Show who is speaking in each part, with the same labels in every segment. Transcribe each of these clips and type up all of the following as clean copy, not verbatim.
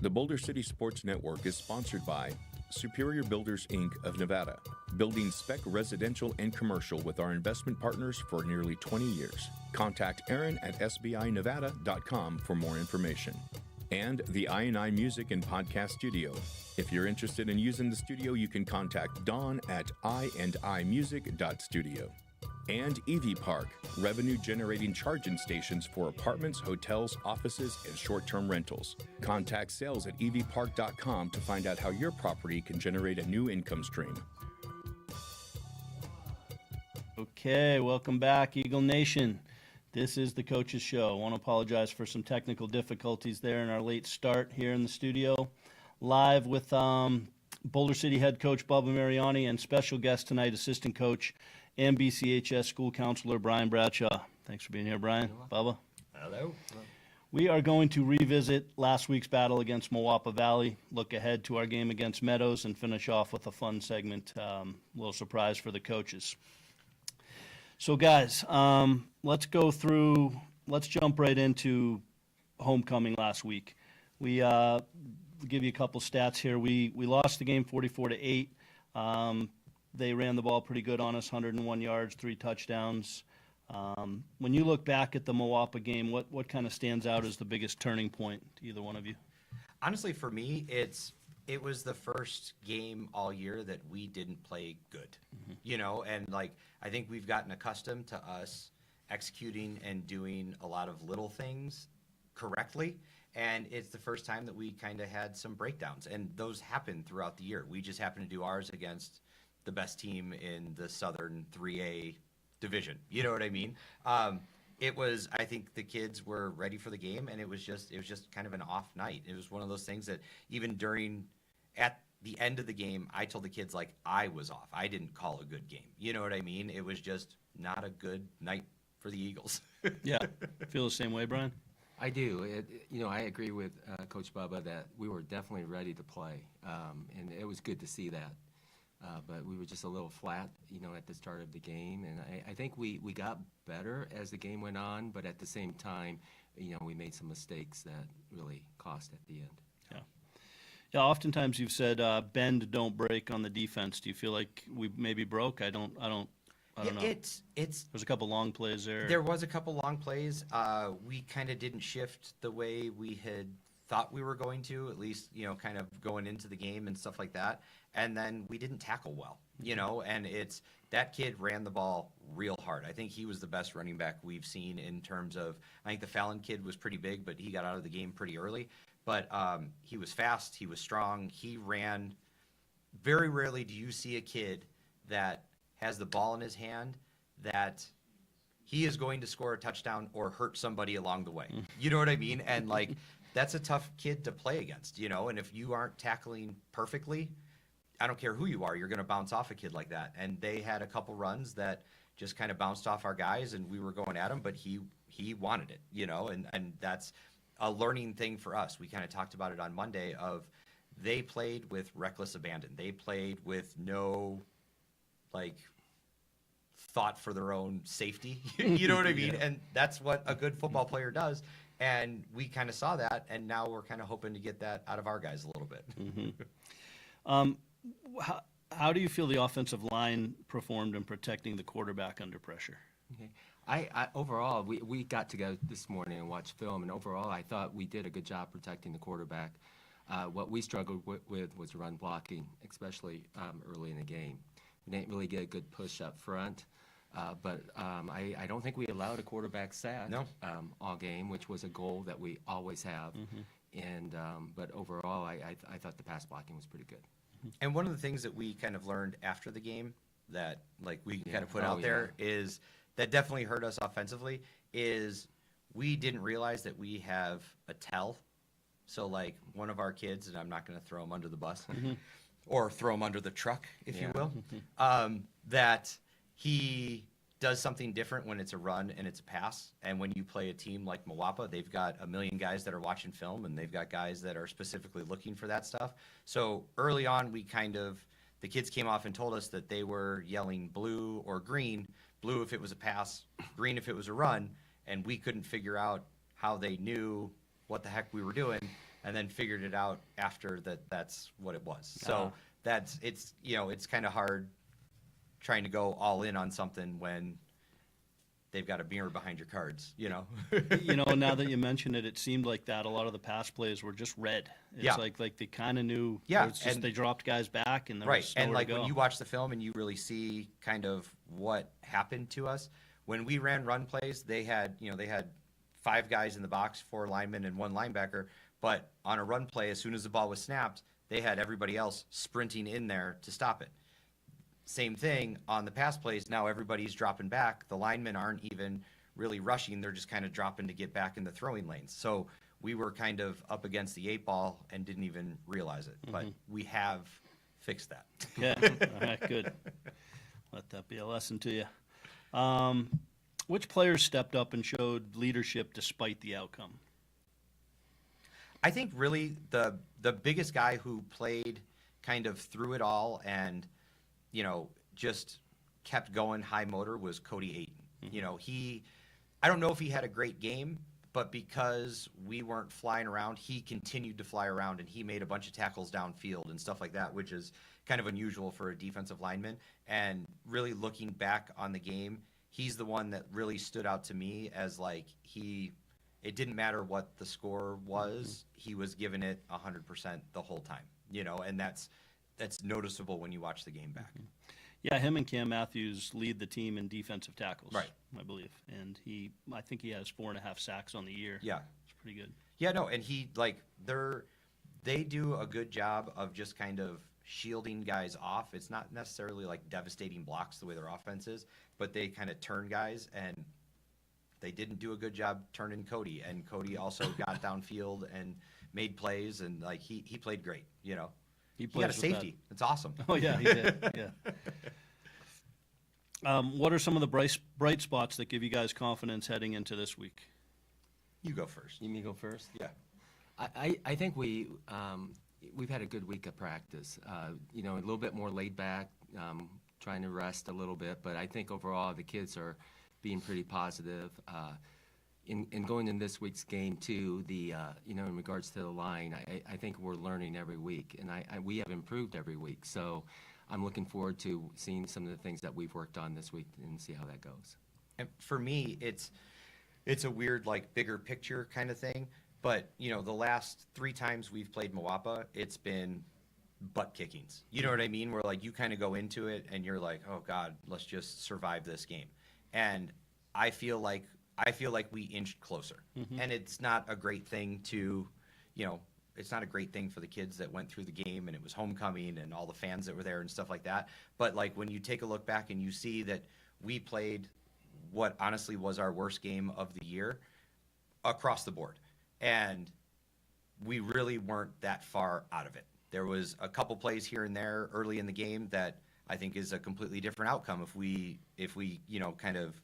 Speaker 1: The Boulder City Sports Network is sponsored by Superior Builders, Inc. of Nevada, building spec residential and commercial with our investment partners for nearly 20 years. Contact Aaron at sbinevada.com for more information. And the I&I Music and Podcast Studio. If you're interested in using the studio, you can contact Dawn at iandimusic.studio. And EV Park, revenue-generating charging stations for apartments, hotels, offices, and short-term rentals. Contact sales at evpark.com to find out how your property can generate a new income stream.
Speaker 2: Okay, welcome back, Eagle Nation. This is the Coach's Show. I want to apologize for some technical difficulties there in our late start here in the studio. Live with Boulder City head coach Bubba Mariani and special guest tonight, assistant coach and BCHS school counselor Brian Bradshaw. Thanks for being here, Brian. Bubba.
Speaker 3: Hello.
Speaker 2: We are going to revisit last week's battle against Moapa Valley, look ahead to our game against Meadows, and finish off with a fun segment, little surprise for the coaches. So, guys, let's jump right into homecoming last week. We give you a couple stats here. We lost the game 44-8. They ran the ball pretty good on us, 101 yards, 3 touchdowns. When you look back at the Moapa game, what kind of stands out as the biggest turning point to either one of you?
Speaker 3: Honestly, for me, it was the first game all year that we didn't play good, and I think we've gotten accustomed to us executing and doing a lot of little things correctly. And it's the first time that we kind of had some breakdowns, and those happen throughout the year. We just happen to do ours against the best team in the Southern 3A division. You know what I mean? I think the kids were ready for the game, and it was just kind of an off night. It was one of those things that even at the end of the game, I told the kids I was off. I didn't call a good game. You know what I mean? It was just not a good night for the Eagles.
Speaker 2: Yeah. Feel the same way, Brian?
Speaker 4: I do. I agree with Coach Bubba that we were definitely ready to play, and it was good to see that. But we were just a little flat, at the start of the game. And I think we got better as the game went on, but at the same time, we made some mistakes that really cost at the end.
Speaker 2: Yeah. Yeah, oftentimes you've said bend, don't break on the defense. Do you feel like we maybe broke? I don't know.
Speaker 3: There's
Speaker 2: a couple long plays there.
Speaker 3: There was a couple long plays. We kind of didn't shift the way we had thought we were going to, at least, kind of going into the game and stuff like that. And then we didn't tackle well, and that kid ran the ball real hard. I think he was the best running back we've seen in terms of, I think the Fallon kid was pretty big, but he got out of the game pretty early. But he was fast, he was strong, he ran. Very rarely do you see a kid that has the ball in his hand that he is going to score a touchdown or hurt somebody along the way. You know what I mean? And that's a tough kid to play against, and if you aren't tackling perfectly, I don't care who you are, you're going to bounce off a kid like that. And they had a couple runs that just kind of bounced off our guys, and we were going at him, but he wanted it, and that's a learning thing for us. We kind of talked about it on Monday of they played with reckless abandon. They played with no, thought for their own safety. You know what I mean? Yeah. And that's what a good football player does. And we kind of saw that, and now we're kind of hoping to get that out of our guys a little bit.
Speaker 2: Mm-hmm. How do you feel the offensive line performed in protecting the quarterback under pressure?
Speaker 4: Okay. I overall, we got together this morning and watched film, and overall I thought we did a good job protecting the quarterback. What we struggled with was run blocking, especially early in the game. We didn't really get a good push up front, but I don't think we allowed a quarterback sack all game, which was a goal that we always have. Mm-hmm. And but overall, I thought the pass blocking was pretty good.
Speaker 3: And one of the things that we kind of learned after the game that we kind of put out there is that definitely hurt us offensively is we didn't realize that we have a tell. So one of our kids, and I'm not going to throw him under the bus or throw him under the truck, if you will, that he does something different when it's a run and it's a pass. And when you play a team like Moapa, they've got a million guys that are watching film, and they've got guys that are specifically looking for that stuff. So early on, the kids came off and told us that they were yelling blue or green, blue if it was a pass, green if it was a run, and we couldn't figure out how they knew what the heck we were doing. and then figured it out after that's what it was. So it's kind of hard trying to go all in on something when they've got a mirror behind your cards,
Speaker 2: Now that you mention it, it seemed like that a lot of the pass plays were just red. It's
Speaker 3: Yeah.
Speaker 2: like they kind of knew.
Speaker 3: Yeah,
Speaker 2: It's just
Speaker 3: and-
Speaker 2: they dropped guys back and there
Speaker 3: Right,
Speaker 2: was
Speaker 3: and
Speaker 2: nowhere
Speaker 3: like
Speaker 2: to go.
Speaker 3: when you watch the film and you really see kind of what happened to us when we ran run plays, they had 5 guys in the box, 4 linemen and 1 linebacker. But on a run play, as soon as the ball was snapped, they had everybody else sprinting in there to stop it. Same thing on the pass plays. Now everybody's dropping back. The linemen aren't even really rushing; they're just kind of dropping to get back in the throwing lanes. So we were kind of up against the 8 ball and didn't even realize it. But we have fixed that.
Speaker 2: Yeah, all right, good. Let that be a lesson to you. Which players stepped up and showed leadership despite the outcome?
Speaker 3: I think really the biggest guy who played kind of through it all and just kept going high motor was Cody Ayton. I don't know if he had a great game, but because we weren't flying around, he continued to fly around and he made a bunch of tackles downfield and stuff like that, which is kind of unusual for a defensive lineman. And really looking back on the game, he's the one that really stood out to me as like it didn't matter what the score was, he was giving it 100% the whole time, and that's noticeable when you watch the game back.
Speaker 2: Yeah, him and Cam Matthews lead the team in defensive tackles,
Speaker 3: Right.
Speaker 2: I believe. And I think he has 4.5 sacks on the year.
Speaker 3: Yeah.
Speaker 2: It's pretty good.
Speaker 3: Yeah, no, and they do a good job of just kind of shielding guys off. It's not necessarily like devastating blocks the way their offense is, but they kind of turn guys, and they didn't do a good job turning Cody. And Cody also got downfield and made plays, and like he played great. He got a
Speaker 2: plays with
Speaker 3: safety. It's awesome.
Speaker 2: Oh, yeah, he did. Yeah. What are some of the bright spots that give you guys confidence heading into this week?
Speaker 3: You go first.
Speaker 4: You mean go first?
Speaker 3: Yeah.
Speaker 4: I think we've had a good week of practice. A little bit more laid back, trying to rest a little bit. But I think overall the kids are being pretty positive. In going in this week's game too, in regards to the line, I think we're learning every week, and we have improved every week. So I'm looking forward to seeing some of the things that we've worked on this week and see how that goes.
Speaker 3: And for me, it's a weird, like, bigger picture kind of thing. But, the last 3 times we've played Moapa, it's been butt kickings. You know what I mean? Where, like, you kind of go into it and you're like, oh, God, let's just survive this game. And I feel like we inched closer. And it's not a great thing it's not a great thing for the kids that went through the game and it was homecoming and all the fans that were there and stuff like that. But, like, when you take a look back and you see that we played what honestly was our worst game of the year across the board. And we really weren't that far out of it. There was a couple plays here and there early in the game that I think is a completely different outcome if we kind of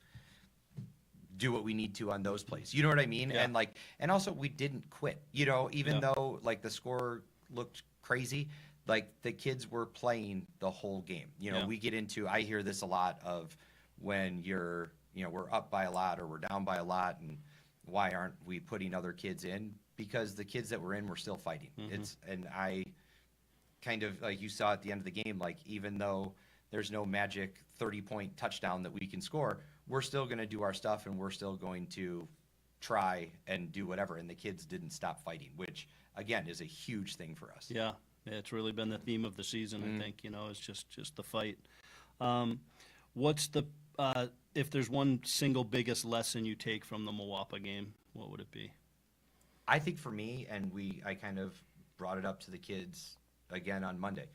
Speaker 3: do what we need to on those plays. You know what I mean?
Speaker 2: Yeah.
Speaker 3: And also we didn't quit, even though like the score looked crazy, like the kids were playing the whole game. I hear this a lot of when we're up by a lot or we're down by a lot, and why aren't we putting other kids in? Because the kids that were in were still fighting. And I kind of, like you saw at the end of the game, like even though there's no magic 30-point touchdown that we can score, we're still going to do our stuff and we're still going to try and do whatever. And the kids didn't stop fighting, which again is a huge thing for us.
Speaker 2: Yeah, it's really been the theme of the season, I think, it's just the fight. What's if there's one single biggest lesson you take from the Moapa game, what would it be?
Speaker 3: I think for me, and I kind of brought it up to the kids again on Monday,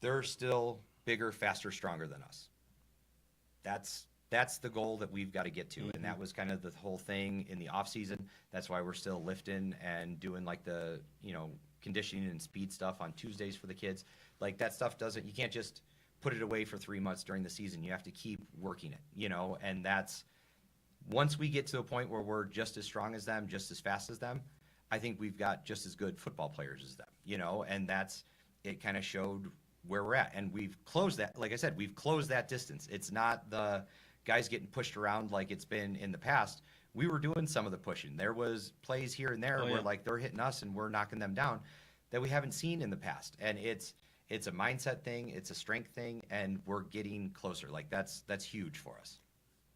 Speaker 3: they're still bigger, faster, stronger than us. That's the goal that we've got to get to. And that was kind of the whole thing in the off season. That's why we're still lifting and doing like the, conditioning and speed stuff on Tuesdays for the kids. Like that stuff you can't just put it away for 3 months during the season. You have to keep working it, and that's, once we get to a point where we're just as strong as them, just as fast as them, I think we've got just as good football players as them, and it kind of showed where we're at. And we've closed that, like I said, we've closed that distance. It's not the guys getting pushed around like it's been in the past. we were doing some of the pushing. There was plays here and there where like they're hitting us and we're knocking them down that we haven't seen in the past. And it's a mindset thing, it's a strength thing, and we're getting closer. Like that's huge for us.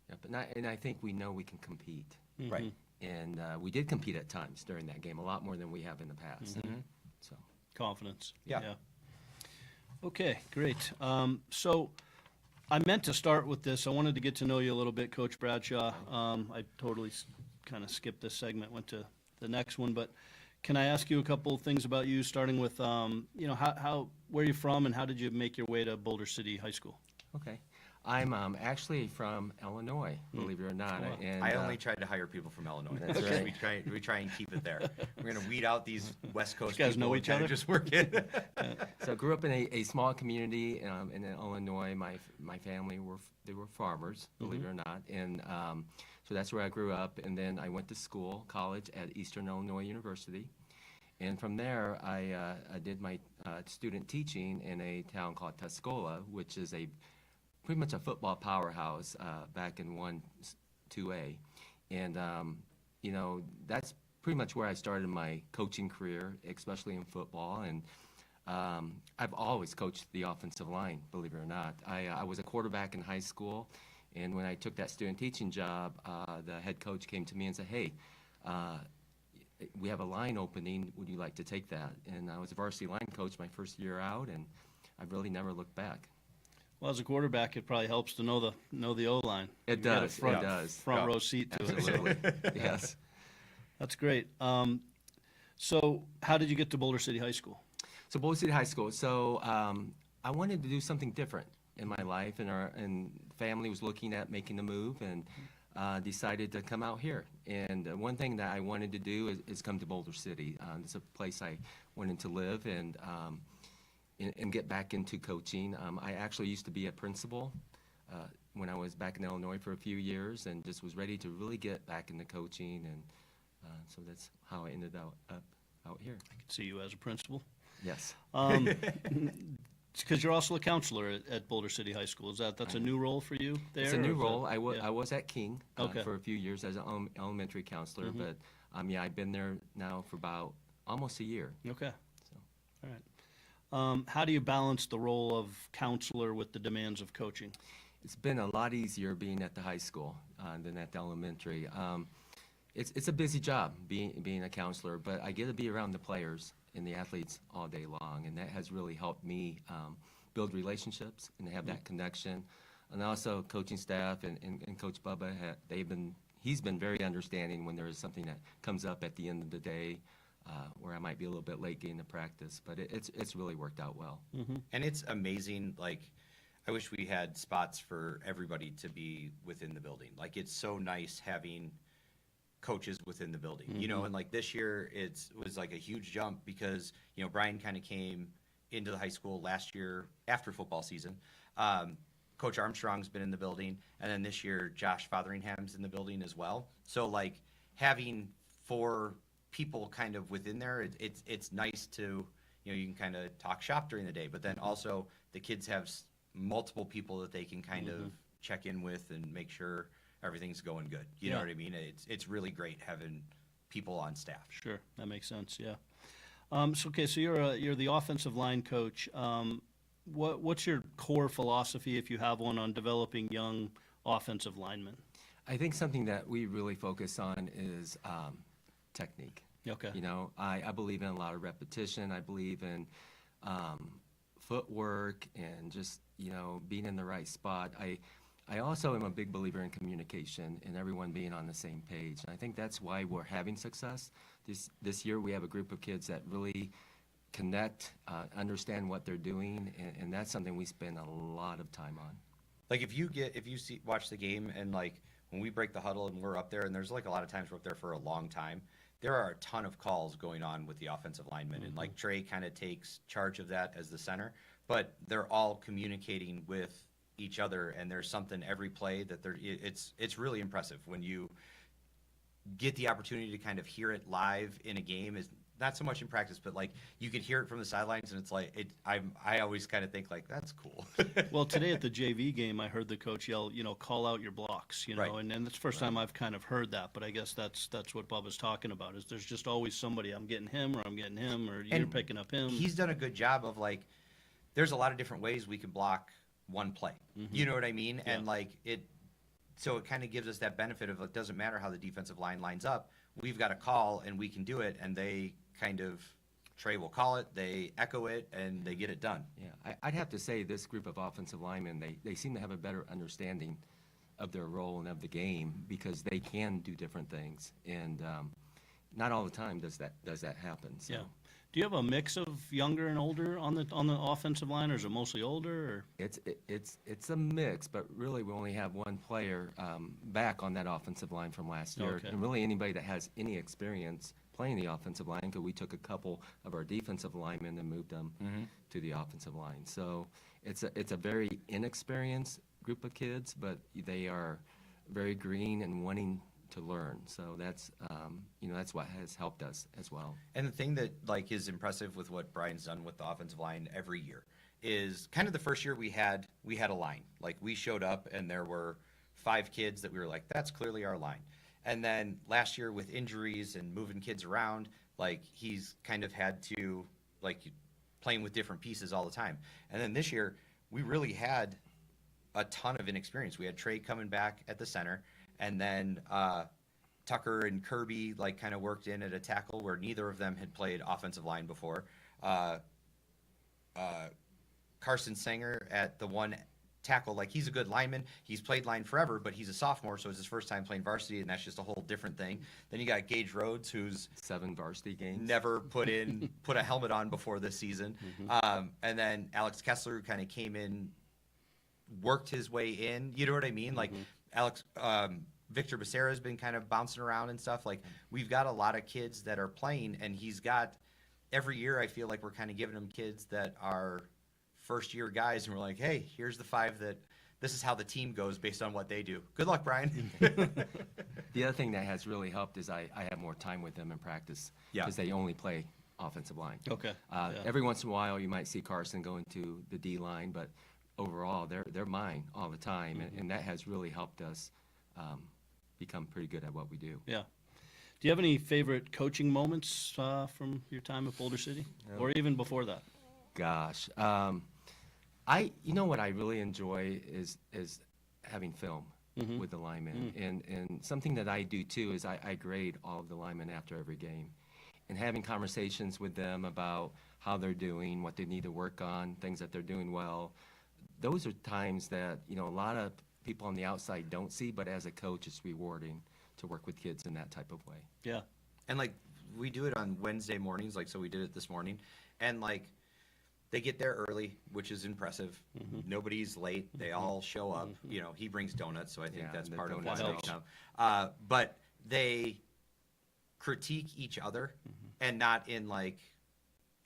Speaker 4: Yeah, and I think we know we can compete.
Speaker 3: Right.
Speaker 4: And we did compete at times during that game, a lot more than we have in the past. So
Speaker 2: Confidence.
Speaker 3: Yeah.
Speaker 2: Okay, great. So I meant to start with this. I wanted to get to know you a little bit, Coach Bradshaw. I totally kind of skipped this segment, went to the next one, but can I ask you a couple of things about you, starting with, where you're from and how did you make your way to Boulder City High School?
Speaker 4: okay. I'm actually from Illinois, believe it or not.
Speaker 2: Wow.
Speaker 4: And,
Speaker 3: I only tried to hire people from Illinois.
Speaker 4: That's
Speaker 3: because
Speaker 4: right.
Speaker 3: we try and keep it there. We're gonna weed out these West Coast
Speaker 2: You guys
Speaker 3: people
Speaker 2: know
Speaker 3: and
Speaker 2: each
Speaker 3: kinda
Speaker 2: other?
Speaker 3: just work it.
Speaker 4: So I grew up in a small community in Illinois. My family were farmers, believe it or not, and so that's where I grew up. And then I went to college at Eastern Illinois University, and from there I did my student teaching in a town called Tuscola, which is pretty much a football powerhouse back in 2A, and that's pretty much where I started my coaching career, especially in football. And I've always coached the offensive line, believe it or not. I was a quarterback in high school, and when I took that student teaching job, the head coach came to me and said, "Hey, we have a line opening. Would you like to take that?" And I was a varsity line coach my first year out, and I've really never looked back.
Speaker 2: Well, as a quarterback, it probably helps to know the O-line.
Speaker 4: It
Speaker 2: You got a
Speaker 4: does.
Speaker 2: front,
Speaker 4: It does.
Speaker 2: front row seat to it.
Speaker 4: Absolutely. Yes.
Speaker 2: That's great. So how did you get to Boulder City High School?
Speaker 4: So Boulder City High School. So I wanted to do something different in my life, and family was looking at making the move, and decided to come out here. And one thing that I wanted to do is come to Boulder City. It's a place I wanted to live and get back into coaching. I actually used to be a principal when I was back in Illinois for a few years, and just was ready to really get back into coaching, and so that's how I ended up out here.
Speaker 2: I could see you as a principal.
Speaker 4: Yes.
Speaker 2: Because you're also a counselor at Boulder City High School. That's a new role for you there?
Speaker 4: It's a new
Speaker 2: or is
Speaker 4: role.
Speaker 2: that-
Speaker 4: I was at King
Speaker 2: Okay.
Speaker 4: for a few years as an elementary counselor, but I've been there now for about almost a year.
Speaker 2: Okay.
Speaker 4: So.
Speaker 2: All right. How do you balance the role of counselor with the demands of coaching?
Speaker 4: It's been a lot easier being at the high school than at the elementary. It's a busy job being a counselor, but I get to be around the players and the athletes all day long, and that has really helped me build relationships and have that connection. And also coaching staff and Coach Bubba, he's been very understanding when there is something that comes up at the end of the day where I might be a little bit late getting to practice, but it's really worked out well.
Speaker 3: And it's amazing. Like, I wish we had spots for everybody to be within the building. Like, it's so nice having coaches within the building, and like this year it was like a huge jump because, Brian kind of came into the high school last year after football season. Coach Armstrong's been in the building, and then this year Josh Fotheringham's in the building as well. So like having 4 people kind of within there, it's nice to, you can kind of talk shop during the day, but then also the kids have multiple people that they can kind of check in with and make sure everything's going good. You know what I mean? It's really great having people on staff.
Speaker 2: Sure, that makes sense. Yeah. So you're the offensive line coach. What's your core philosophy, if you have one, on developing young offensive linemen?
Speaker 4: I think something that we really focus on is technique.
Speaker 2: Okay.
Speaker 4: I believe in a lot of repetition. I believe in footwork and just, being in the right spot. I also am a big believer in communication and everyone being on the same page. And I think that's why we're having success. This year we have a group of kids that really connect, understand what they're doing, and that's something we spend a lot of time on.
Speaker 3: Like if you watch the game and like when we break the huddle and we're up there, and there's like a lot of times we're up there for a long time, there are a ton of calls going on with the offensive linemen. And like Trey kind of takes charge of that as the center, but they're all communicating with each other, and there's something every play that it's really impressive when you get the opportunity to kind of hear it live in a game. Is not so much in practice, but like you could hear it from the sidelines, and it's like I always kind of think like that's cool.
Speaker 2: Well, today at the JV game, I heard the coach yell, call out your blocks,
Speaker 3: Right.
Speaker 2: and that's the first time I've kind of heard that. But I guess that's what Bubba's talking about. Is there's just always somebody, I'm getting him, or you're
Speaker 3: And
Speaker 2: picking up him.
Speaker 3: He's done a good job of like, there's a lot of different ways we can block one play. You know what I mean?
Speaker 2: Yeah.
Speaker 3: And like so it kind of gives us that benefit of it doesn't matter how the defensive line lines up. We've got a call and we can do it, and they kind of, Trey will call it, they echo it, and they get it done.
Speaker 4: Yeah, I'd have to say this group of offensive linemen, they seem to have a better understanding of their role and of the game because they can do different things, and not all the time does that happen. So.
Speaker 2: Yeah. Do you have a mix of younger and older on the offensive line, or is it mostly older? Or?
Speaker 4: It's a mix, but really we only have one player back on that offensive line from last year,
Speaker 2: Okay.
Speaker 4: and really anybody that has any experience playing the offensive line, because we took a couple of our defensive linemen and moved them to the offensive line. So it's a very inexperienced group of kids, but they are very green and wanting to learn. So that's that's what has helped us as well.
Speaker 3: And the thing that like is impressive with what Brian's done with the offensive line every year is kind of the first year we had a line. Like we showed up and there were 5 kids that we were like, that's clearly our line. And then last year with injuries and moving kids around, like he's kind of had to like playing with different pieces all the time. And then this year we really had a ton of inexperience. We had Trey coming back at the center, and then Tucker and Kirby like kind of worked in at a tackle where neither of them had played offensive line before. Carson Sanger at the one tackle, like he's a good lineman. He's played line forever, but he's a sophomore, so it's his first time playing varsity, and that's just a whole different thing. Then you got Gage Rhodes, who's
Speaker 4: 7 varsity games.
Speaker 3: never put a helmet on before this season. And then Alex Kessler, who kind of came in, worked his way in. You know what I mean? Like Victor Becerra has been kind of bouncing around and stuff. Like we've got a lot of kids that are playing, and he's got every year. I feel like we're kind of giving him kids that are first year guys, and we're like, hey, here's the 5 that this is how the team goes based on what they do. Good luck, Brian.
Speaker 4: The other thing that has really helped is I have more time with them in practice because they only play offensive line.
Speaker 2: Okay.
Speaker 4: Every once in a while you might see Carson go into the D line, but overall they're mine all the time, and that has really helped us become pretty good at what we do.
Speaker 2: Yeah. Do you have any favorite coaching moments from your time at Boulder City, or even before that?
Speaker 4: Gosh, what I really enjoy is having film with the linemen, and something that I do too is I grade all of the linemen after every game, and having conversations with them about how they're doing, what they need to work on, things that they're doing well. Those are times that a lot of people on the outside don't see, but as a coach, it's rewarding to work with kids in that type of way.
Speaker 2: Yeah.
Speaker 3: And like we do it on Wednesday mornings, like so we did it this morning, and like they get there early, which is impressive. Nobody's late. They all show up. He brings donuts, so I think that's part of what
Speaker 4: helps.
Speaker 3: makes them. But they critique each other, and not in like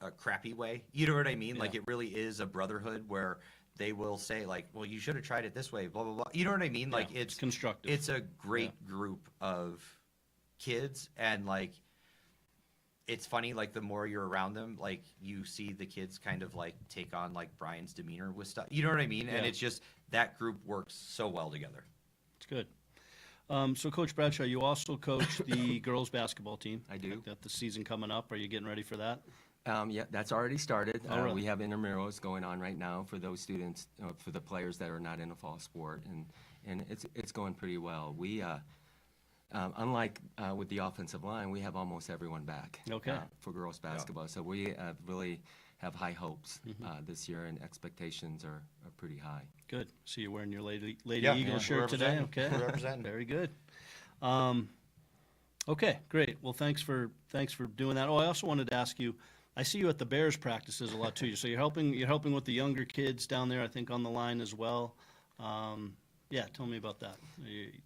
Speaker 3: a crappy way. You know what I mean?
Speaker 2: Yeah.
Speaker 3: Like it really is a brotherhood where they will say like, well, you should have tried it this way, blah, blah, blah. You know what I mean? Like
Speaker 2: Yeah, it's constructive.
Speaker 3: It's a great group of kids, and like, it's funny, like the more you're around them, like you see the kids kind of like take on like Brian's demeanor with stuff. You know what I mean? And
Speaker 2: Yeah.
Speaker 3: it's just that group works so well together.
Speaker 2: It's good. So, Coach Bradshaw, you also coach the girls basketball team.
Speaker 4: I do.
Speaker 2: Got the season coming up. Are you getting ready for that?
Speaker 4: Yeah, that's already started.
Speaker 2: Oh, really?
Speaker 4: We have intramurals going on right now for those students, for the players that are not in a fall sport, and it's going pretty well. We, unlike with the offensive line, we have almost everyone back.
Speaker 2: Okay.
Speaker 4: For girls basketball, so we really have high hopes this year, and expectations are pretty high.
Speaker 2: Good. See you wearing your Lady
Speaker 3: Yeah,
Speaker 2: Eagle
Speaker 3: yeah,
Speaker 2: shirt
Speaker 3: we're
Speaker 2: today.
Speaker 3: representing.
Speaker 2: Okay.
Speaker 3: We're representing.
Speaker 2: Very good. Okay, great. Well, thanks for doing that. Oh, I also wanted to ask you. I see you at the Bears practices a lot too. So you're helping with the younger kids down there, I think, on the line as well. Yeah, tell me about that.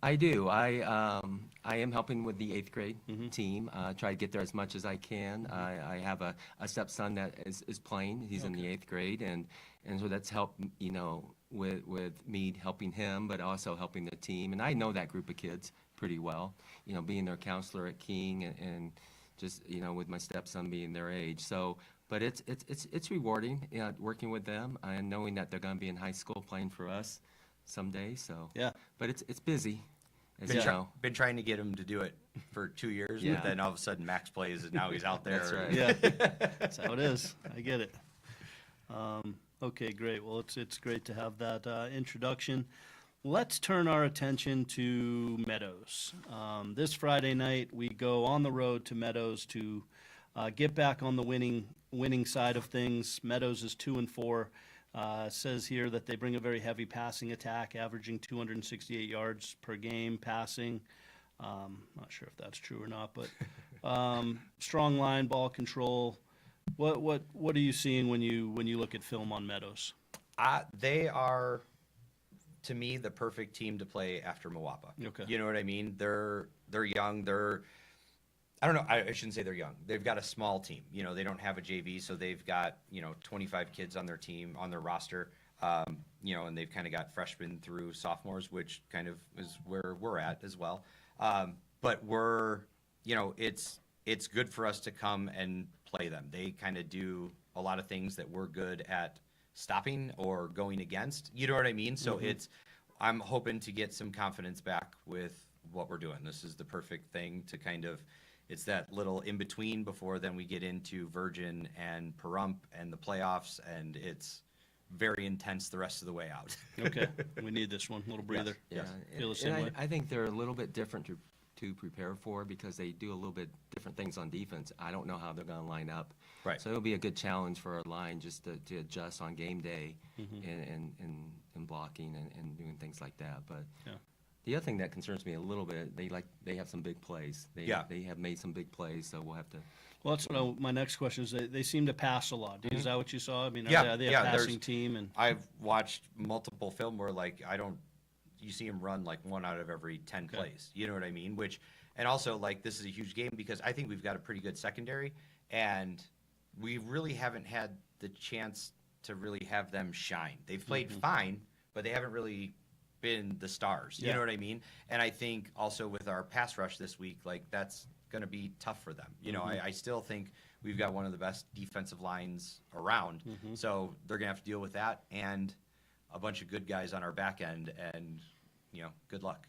Speaker 4: I do. I am helping with the 8th grade team. Try to get there as much as I can. I have a stepson that is playing. He's in the 8th grade, and so that's helped, with me helping him, but also helping the team. And I know that group of kids pretty well. Being their counselor at King, and just, with my stepson being their age. So, but it's rewarding, working with them and knowing that they're going to be in high school playing for us someday. So,
Speaker 2: Yeah.
Speaker 4: but it's busy, as
Speaker 3: Been,
Speaker 4: you
Speaker 3: try-
Speaker 4: know.
Speaker 3: been trying to get him to do it for 2 years,
Speaker 4: Yeah.
Speaker 3: but then all of a sudden Max plays and now he's out there.
Speaker 4: That's right.
Speaker 2: Yeah, that's how it is. I get it. Okay, great. Well, it's great to have that introduction. Let's turn our attention to Meadows. This Friday night, we go on the road to Meadows to get back on the winning side of things. Meadows is 2-4. Says here that they bring a very heavy passing attack, averaging 268 yards per game passing. Not sure if that's true or not, but strong line, ball control. What are you seeing when you look at film on Meadows?
Speaker 3: They are, to me, the perfect team to play after Moapa.
Speaker 2: Okay.
Speaker 3: You know what I mean? They're young. I don't know. I shouldn't say they're young. They've got a small team. They don't have a JV, so they've got 25 kids on their team, on their roster. And they've kind of got freshmen through sophomores, which kind of is where we're at as well. But it's good for us to come and play them. They kind of do a lot of things that we're good at stopping or going against. You know what I mean? So I'm hoping to get some confidence back with what we're doing. This is the perfect thing to it's that little in between before then we get into Virgin and Pahrump and the playoffs, and it's very intense the rest of the way out.
Speaker 2: Okay, we need this one, little breather.
Speaker 4: Yeah,
Speaker 2: Feel the same way?
Speaker 4: I think they're a little bit different to prepare for because they do a little bit different things on defense. I don't know how they're going to line up.
Speaker 3: Right.
Speaker 4: So it'll be a good challenge for our line just to adjust on game day and blocking and doing things like that. But
Speaker 2: Yeah.
Speaker 4: the other thing that concerns me a little bit, they have some big plays. They have made some big plays, so we'll have to.
Speaker 2: Well, that's what my next question is. They seem to pass a lot. Is that what you saw? I mean,
Speaker 3: Yeah,
Speaker 2: are they a
Speaker 3: yeah,
Speaker 2: passing team? And
Speaker 3: I've watched multiple film where you see him run like 1 out of every 10 plays. You know what I mean? And also this is a huge game because I think we've got a pretty good secondary, and we really haven't had the chance to really have them shine. They've played fine, but they haven't really been the stars. You know what I mean? And I think also with our pass rush this week, that's going to be tough for them. I still think we've got one of the best defensive lines around. So they're going to have to deal with that and a bunch of good guys on our back end, and good luck.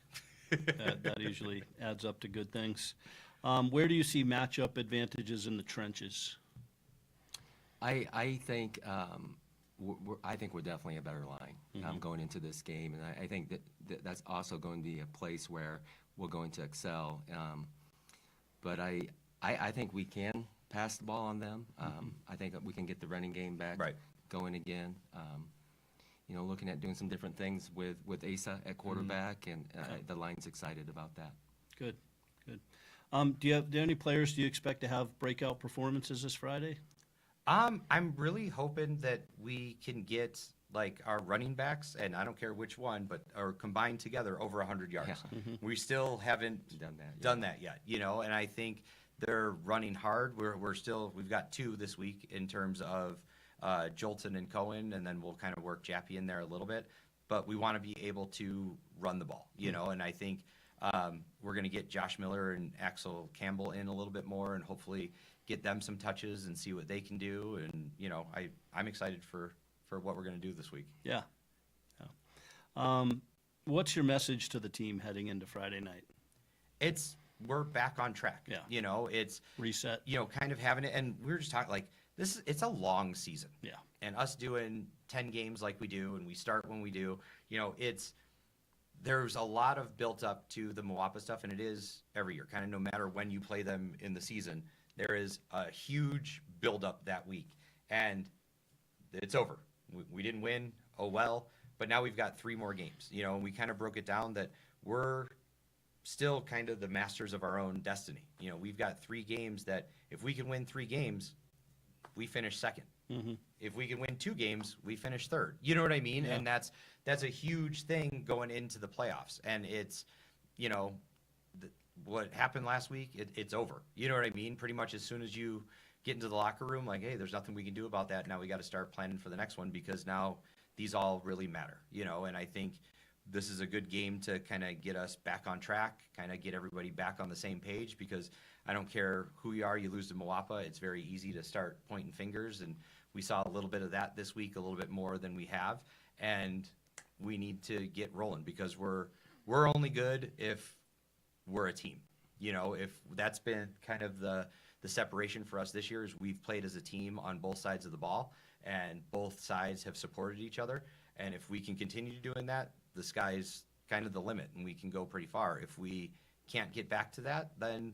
Speaker 2: that usually adds up to good things. Where do you see matchup advantages in the trenches?
Speaker 4: I think we're definitely a better line going into this game, and I think that's also going to be a place where we're going to excel. But I think we can pass the ball on them. I think that we can get the running game back going again. Looking at doing some different things with Asa at quarterback, and the line's excited about that.
Speaker 2: Good. Do you have any players do you expect to have breakout performances this Friday?
Speaker 3: I'm really hoping that we can get our running backs, and I don't care which one, but are combined together over 100 yards.
Speaker 4: Yeah.
Speaker 3: We still haven't done that yet, and I think they're running hard. We've got 2 this week in terms of Jolton and Cohen, and then we'll kind of work Jappy in there a little bit. But we want to be able to run the ball, and I think we're going to get Josh Miller and Axel Campbell in a little bit more, and hopefully get them some touches and see what they can do. And I'm excited for what we're going to do this week.
Speaker 2: Yeah. What's your message to the team heading into Friday night?
Speaker 3: We're back on track.
Speaker 2: Yeah.
Speaker 3: It's
Speaker 2: Reset.
Speaker 3: kind of having it, and we were just talking it's a long season.
Speaker 2: Yeah.
Speaker 3: And us doing 10 games like we do, and we start when we do, there's a lot of built up to the Moapa stuff, and it is every year. Kind of no matter when you play them in the season, there is a huge build up that week, and it's over. We didn't win. Oh well. But now we've got 3 more games. And we kind of broke it down that we're still kind of the masters of our own destiny. We've got 3 games that if we can win 3 games, we finish second. If we can win 2 games, we finish third. You know what I mean?
Speaker 2: Yeah.
Speaker 3: And that's a huge thing going into the playoffs. And it's, what happened last week, it's over. You know what I mean? Pretty much as soon as you get into the locker room, hey, there's nothing we can do about that. Now we got to start planning for the next one, because now these all really matter. And I think this is a good game to kind of get us back on track, kind of get everybody back on the same page, because I don't care who you are, you lose to Moapa, it's very easy to start pointing fingers, and we saw a little bit of that this week, a little bit more than we have, and we need to get rolling because we're only good if we're a team. You know, if that's been kind of the separation for us this year is we've played as a team on both sides of the ball, and both sides have supported each other. And if we can continue doing that, the sky's kind of the limit, and we can go pretty far. If we can't get back to that, then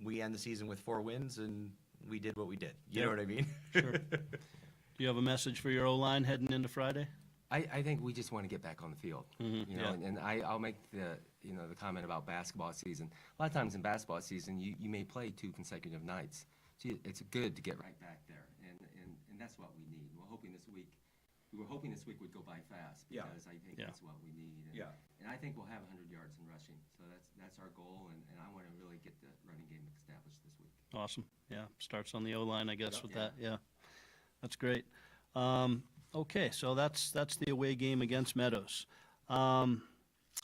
Speaker 3: we end the season with 4 wins, and we did what we did. You know what I mean?
Speaker 2: Sure. Do you have a message for your O-line heading into Friday?
Speaker 4: I think we just want to get back on the field.
Speaker 2: Mhm,
Speaker 4: You know,
Speaker 2: yeah.
Speaker 4: and I'll make the comment about basketball season. A lot of times in basketball season, you may play 2 consecutive nights. So it's good to get right back there, and that's what we need. We were hoping this week would go by fast
Speaker 3: Yeah.
Speaker 4: because I think
Speaker 2: Yeah.
Speaker 4: that's what we need. And,
Speaker 3: Yeah.
Speaker 4: and I think we'll have 100 yards in rushing. So that's our goal, and I want to really get the running game established this week.
Speaker 2: Awesome. Yeah, starts on the O-line, I guess,
Speaker 3: Yep.
Speaker 2: with that. Yeah, that's great. Okay, so that's the away game against Meadows. All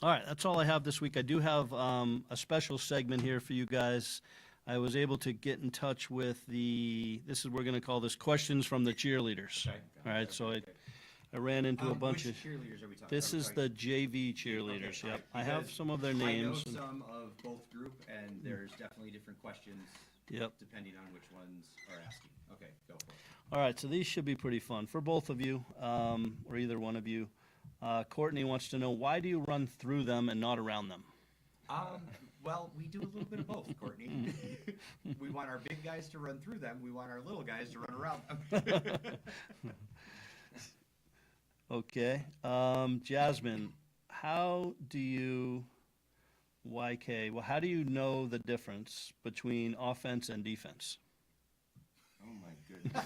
Speaker 2: right, that's all I have this week. I do have a special segment here for you guys. I was able to get in touch with we're going to call this questions from the cheerleaders.
Speaker 3: Okay.
Speaker 2: All right, so I ran into a bunch
Speaker 5: Which
Speaker 2: of.
Speaker 5: cheerleaders are we talking?
Speaker 2: This
Speaker 5: are we
Speaker 2: is
Speaker 5: talking-
Speaker 2: the JV cheerleaders.
Speaker 5: Okay,
Speaker 2: Yep, I have
Speaker 5: because
Speaker 2: some of their
Speaker 5: I know
Speaker 2: names. and-
Speaker 5: some of both group, and there's definitely different questions.
Speaker 2: Yep.
Speaker 5: Depending on which ones are asking. Okay, go for it.
Speaker 2: All right, so these should be pretty fun for both of you, or either one of you. Courtney wants to know, why do you run through them and not around them?
Speaker 5: Well, we do a little bit of both, Courtney. We want our big guys to run through them. We want our little guys to run around them.
Speaker 2: Okay, Jasmine, how do you know the difference between offense and defense?
Speaker 4: Oh, my goodness.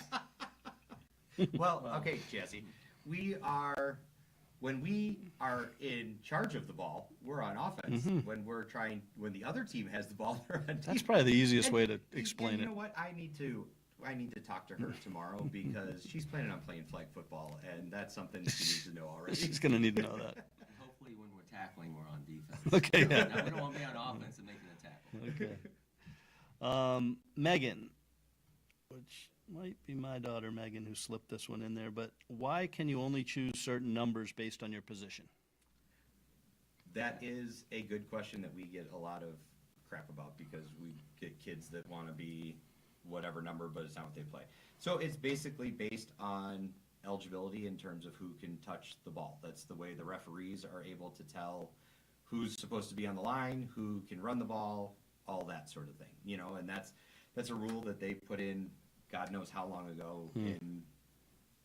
Speaker 5: Well, okay, Jesse. When we are in charge of the ball, we're on offense. When the other team has the ball, they're on defense.
Speaker 2: That's probably the easiest way to
Speaker 5: And
Speaker 2: explain
Speaker 5: you
Speaker 2: it.
Speaker 5: know what? I need to talk to her tomorrow because she's planning on playing flag football, and that's something she needs to know already.
Speaker 2: She's gonna need to know that.
Speaker 4: And hopefully when we're tackling, we're on defense.
Speaker 2: Okay, yeah.
Speaker 4: Now, we don't want to be on offense and making a tackle.
Speaker 2: Okay. Megan, which might be my daughter Megan who slipped this one in there, but why can you only choose certain numbers based on your position?
Speaker 5: That is a good question that we get a lot of crap about because we get kids that want to be whatever number, but it's not what they play. So it's basically based on eligibility in terms of who can touch the ball. That's the way the referees are able to tell who's supposed to be on the line, who can run the ball, all that sort of thing. You know, and that's a rule that they put in God knows how long ago in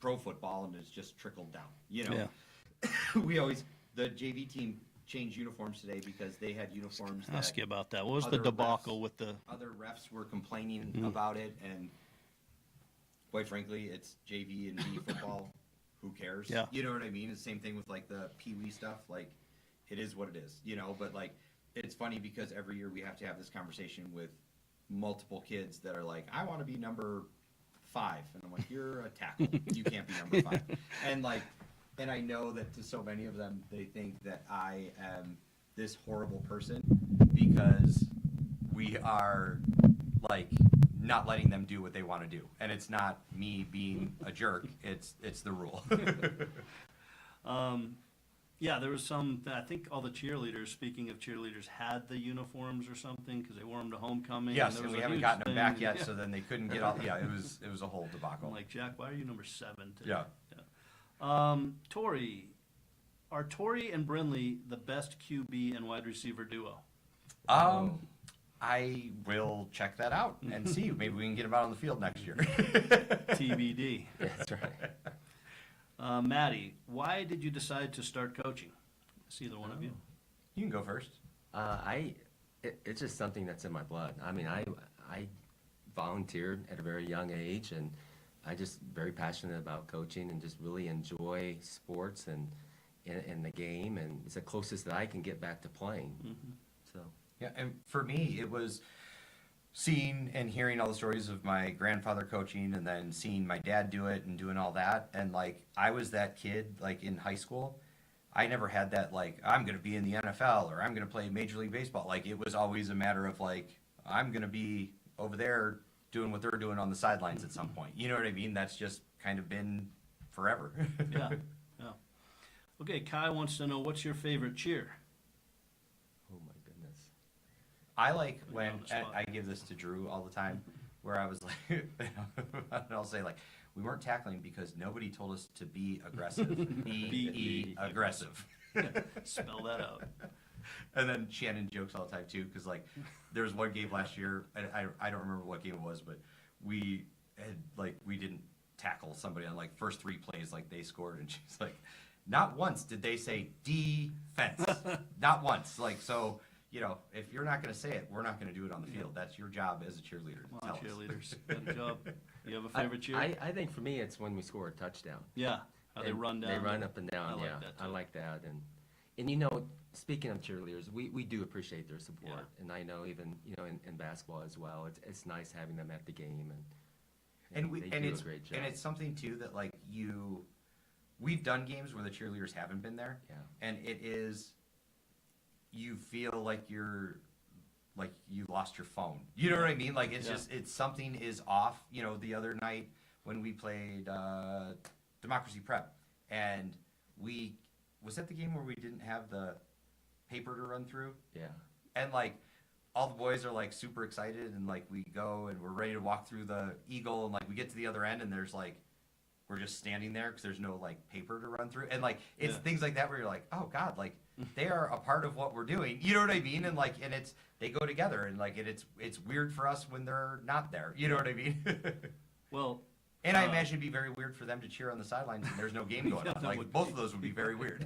Speaker 5: pro football, and it's just trickled down. You know, the JV team changed uniforms today because they had uniforms that
Speaker 2: Ask you about that. What was the
Speaker 5: other
Speaker 2: debacle
Speaker 5: refs-
Speaker 2: with the?
Speaker 5: other refs were complaining about it, and quite frankly, it's JV and B football. Who cares?
Speaker 2: Yeah.
Speaker 5: You know what I mean? It's the same thing with like the Pee Wee stuff. Like, it is what it is, you know. But like, it's funny because every year we have to have this conversation with multiple kids that are like, I want to be number 5, and I'm like, you're a tackle. You can't be number 5. And like, and I know that to so many of them, they think that I am this horrible person because we are like not letting them do what they want to do, and it's not me being a jerk. It's the rule.
Speaker 2: Yeah, there was some. I think all the cheerleaders. Speaking of cheerleaders, had the uniforms or something because they wore them to homecoming.
Speaker 5: Yes,
Speaker 2: there
Speaker 5: and
Speaker 2: was
Speaker 5: we
Speaker 2: a
Speaker 5: haven't
Speaker 2: huge
Speaker 5: gotten them back
Speaker 2: thing.
Speaker 5: yet,
Speaker 2: Yeah.
Speaker 5: so then they couldn't get all. Yeah, it was a whole debacle.
Speaker 2: I'm like, Jack, why are you number 7 today?
Speaker 5: Yeah.
Speaker 2: Tori, are Tori and Brinley the best QB and wide receiver duo?
Speaker 3: I will check that out and see. Maybe we can get them out on the field next year.
Speaker 2: TBD.
Speaker 4: That's right.
Speaker 2: Maddie, why did you decide to start coaching? It's either one of you.
Speaker 3: You can go first.
Speaker 4: It's just something that's in my blood. I mean, I volunteered at a very young age, and I just very passionate about coaching and just really enjoy sports and the game, and it's the closest that I can get back to playing. So
Speaker 3: Yeah, and for me, it was seeing and hearing all the stories of my grandfather coaching and then seeing my dad do it and doing all that. And, like, I was that kid, like, in high school. I never had that, like, I'm going to be in the NFL or I'm going to play Major League Baseball. Like, it was always a matter of, like, I'm going to be over there doing what they're doing on the sidelines at some point. You know what I mean? That's just kind of been forever.
Speaker 2: Yeah, yeah. Okay, Kai wants to know, what's your favorite cheer?
Speaker 4: Oh, my goodness.
Speaker 3: I like
Speaker 2: Put you
Speaker 3: when
Speaker 2: on the spot.
Speaker 3: I give this to Drew all the time, where I was like, and I'll say like, we weren't tackling because nobody told us to be aggressive. Be aggressive.
Speaker 2: Spell that out.
Speaker 3: And then Shannon jokes all the time too, because like there was one game last year, and I don't remember what game it was, but we didn't tackle somebody on like first 3 plays, like they scored, and she's like, not once did they say defense, not once. Like, so, you know, if you're not going to say it, we're not going to do it on the field. That's your job as a cheerleader. to
Speaker 2: Come
Speaker 3: tell
Speaker 2: on,
Speaker 3: us.
Speaker 2: cheerleaders, good job. You have a favorite cheer?
Speaker 4: I think for me, it's when we score a touchdown.
Speaker 2: Yeah, how they
Speaker 4: And
Speaker 2: run down.
Speaker 4: They run up and down,
Speaker 2: I like
Speaker 4: yeah.
Speaker 2: that
Speaker 4: I
Speaker 2: too.
Speaker 4: like that. And you know, speaking of cheerleaders, we do appreciate their support.
Speaker 2: Yeah.
Speaker 4: And I know even, you know, in basketball as well, it's nice having them at the game
Speaker 3: And we
Speaker 4: they
Speaker 3: and
Speaker 4: do
Speaker 3: it's
Speaker 4: a great job.
Speaker 3: and it's something too that like we've done games where the cheerleaders haven't been there.
Speaker 4: Yeah.
Speaker 3: And it is, you feel like you lost your phone. You know what I mean? Like it's
Speaker 2: Yeah.
Speaker 3: just, it's something is off. You know, the other night when we played Democracy Prep, and was that the game where we didn't have the paper to run through?
Speaker 4: Yeah.
Speaker 3: And like all the boys are like super excited, and like we go and we're ready to walk through the Eagle, and like we get to the other end, and there's like, we're just standing there because there's no like paper to run through, and like it's
Speaker 2: Yeah.
Speaker 3: things like that where you're like, oh God, like they are a part of what we're doing. You know what I mean? And like, and it's, they go together, and like it's weird for us when they're not there. You know what I mean?
Speaker 2: Well,
Speaker 3: And I imagine it'd be very weird for them to cheer on the sidelines and there's no game going
Speaker 2: Yeah,
Speaker 3: on.
Speaker 2: that
Speaker 3: Like
Speaker 2: would
Speaker 3: both
Speaker 2: be-
Speaker 3: of those would be very weird.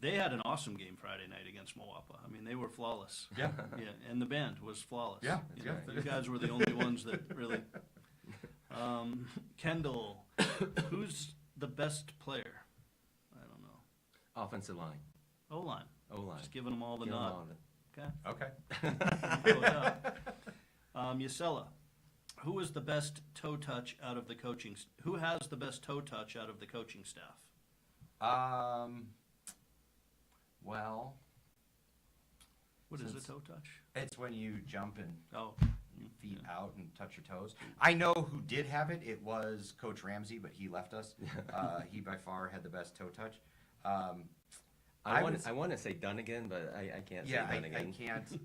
Speaker 2: they had an awesome game Friday night against Moapa. I mean, they were flawless.
Speaker 3: Yeah.
Speaker 2: Yeah, and the band was flawless.
Speaker 3: Yeah,
Speaker 2: You,
Speaker 3: yeah.
Speaker 2: know, you guys were the only ones that really. Kendall, who's the best player? I don't know.
Speaker 4: Offensive line,
Speaker 2: O-line.
Speaker 4: O-line.
Speaker 2: Just giving them all the
Speaker 4: Give 'em
Speaker 2: nod.
Speaker 4: all the-
Speaker 2: Okay.
Speaker 3: Okay.
Speaker 2: Oh, yeah. Yasela, who is the best toe touch out of the coaching? Who has the best toe touch out of the coaching staff?
Speaker 3: Well,
Speaker 2: What is a
Speaker 3: Since-
Speaker 2: toe touch?
Speaker 3: it's when you jump and
Speaker 2: Oh,
Speaker 3: feet out and touch your toes. I know who did have it. It was Coach Ramsey, but he left us. He by far had the best toe touch. I was-
Speaker 4: I want to say Dunnigan, but I can't
Speaker 3: Yeah,
Speaker 4: say
Speaker 3: I
Speaker 4: Dunnigan.
Speaker 3: can't.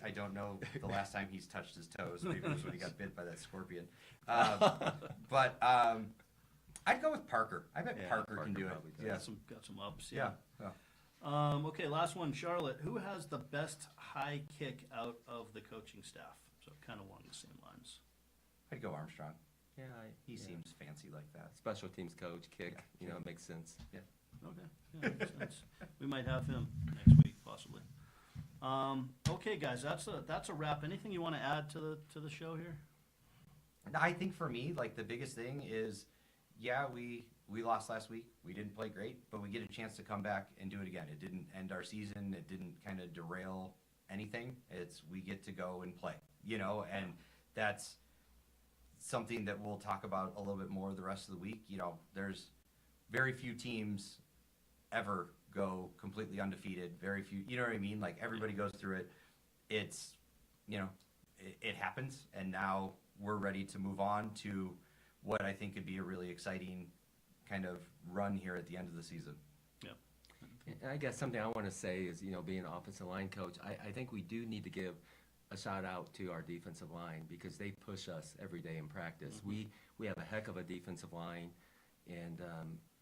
Speaker 3: I don't know the last time he's touched his toes. Maybe it was when he got bit by that scorpion. But I'd go with Parker. I bet
Speaker 4: Yeah,
Speaker 3: Parker
Speaker 4: Parker
Speaker 3: can do it.
Speaker 4: probably does.
Speaker 3: Yeah.
Speaker 2: got some ups.
Speaker 3: Yeah.
Speaker 2: Yeah.
Speaker 3: Yeah.
Speaker 2: Okay, last one, Charlotte. Who has the best high kick out of the coaching staff? So kind of along the same lines.
Speaker 3: I'd go Armstrong.
Speaker 4: Yeah,
Speaker 3: He
Speaker 4: yeah.
Speaker 3: seems fancy like that.
Speaker 4: Special teams coach, kick,
Speaker 3: Yeah,
Speaker 4: you know,
Speaker 3: kick.
Speaker 4: it makes sense.
Speaker 2: Okay, yeah, makes sense. We might have him next week, possibly. Okay, guys, that's a wrap. Anything you want to add to the show here?
Speaker 3: No, I think for me, like the biggest thing is, yeah, we lost last week. We didn't play great, but we get a chance to come back and do it again. It didn't end our season. It didn't kind of derail anything. We get to go and play, you know, and that's something that we'll talk about a little bit more the rest of the week. You know, there's very few teams ever go completely undefeated. Very few, you know what I mean? Like everybody goes through it. It's, you know, it happens, and now we're ready to move on to what I think could be a really exciting kind of run here at the end of the season.
Speaker 2: Yeah.
Speaker 4: And I guess something I want to say is, you know, being an offensive line coach, I think we do need to give a shout out to our defensive line because they push us every day in practice.
Speaker 2: Mm-hmm.
Speaker 4: We have a heck of a defensive line, and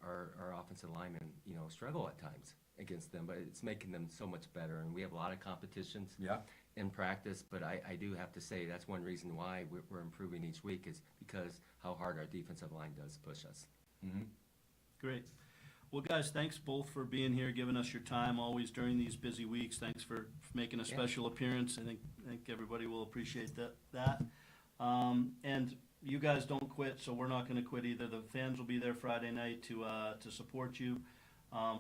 Speaker 4: our offensive linemen, you know, struggle at times against them, but it's making them so much better. And we have a lot of competitions
Speaker 3: Yeah.
Speaker 4: in practice, but I do have to say that's one reason why we're improving each week is because how hard our defensive line does push us.
Speaker 3: Mm-hmm.
Speaker 2: Great. Well, guys, thanks both for being here, giving us your time always during these busy weeks. Thanks for making a special appearance. I think everybody will appreciate that. And you guys don't quit, so we're not going to quit either. The fans will be there Friday night to support you.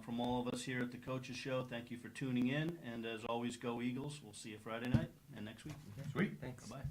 Speaker 2: From all of us here at the Coaches Show, thank you for tuning in. And as always, go Eagles. We'll see you Friday night and next week.
Speaker 3: Sweet.
Speaker 4: Thanks.
Speaker 2: Bye-bye.